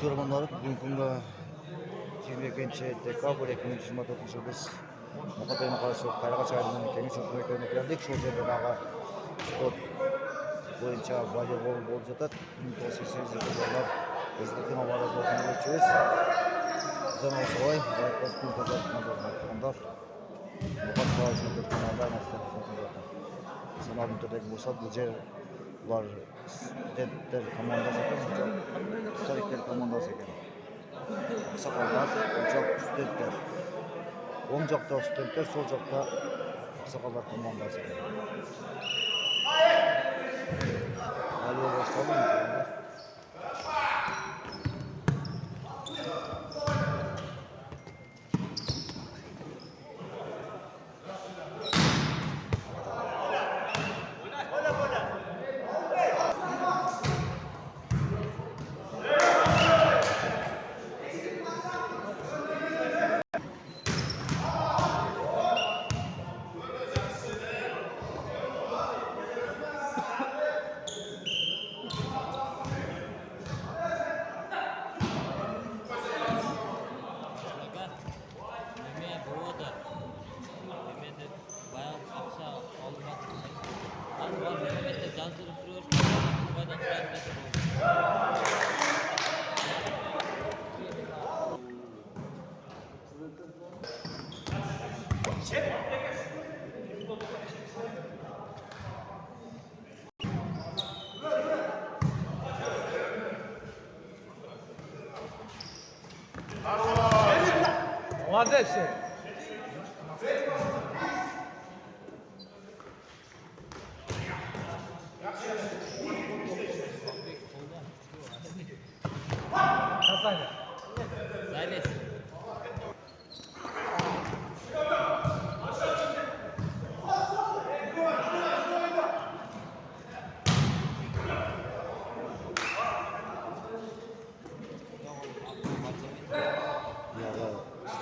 Görmanlar bugün kunga 22 dekabr 2024 yıl biz Muqaddayna qarşı Qaraqaç ayından kengеш өкмөтүнө келдик. Ошол жерде дагы спорт боюнча волейбол болуп жатат. 1980-жылдар биздин абалда өтчүбүз. Жана ошолой спорттун көзөтмөдө Muqaddayna каналда саналып түрдөгү болсо бул жер булар студенттер командасы экен, стариктер командасы экен. Аксакалдар, жок студенттер. Оң жакта студенттер, сол жакта аксакалдар командасы экен. Али башталды. Молодец! Красавец! Залезь!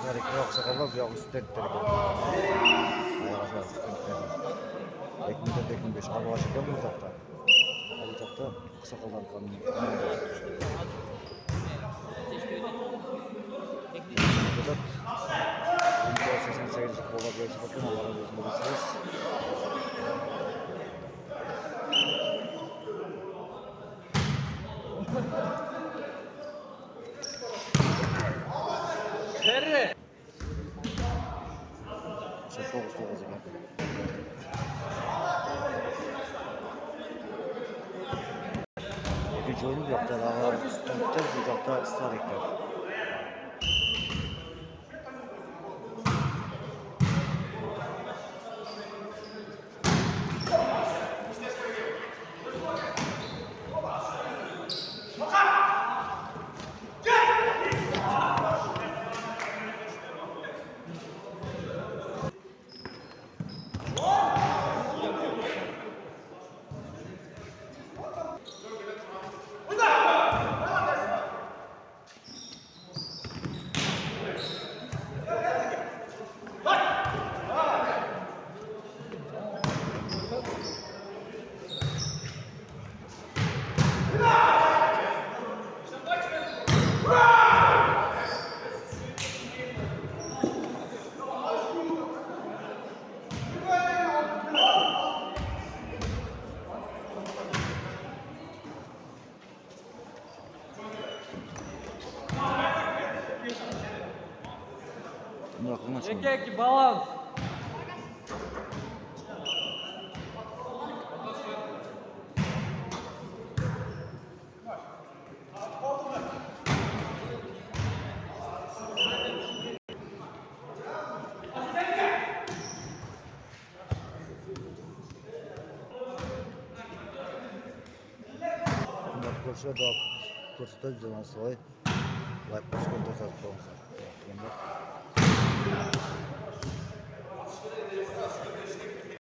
Стариктер аксакалдар, бияк студенттер экен. Айрага студенттер. 2004-2005 аралаш экен бул жакта. Ал жакта аксакалдар командасы. 88 жыл болуп жатат, алар өзүнө билсеңиз. Terre! Çok olsun o zaman. İkinci oyun bu yaptı. Stüdentler bu yaptı ısrar ekler. Экеки, баланс! Koşuyor da koşuyor zaman soy. Lep koşuyor da sağ.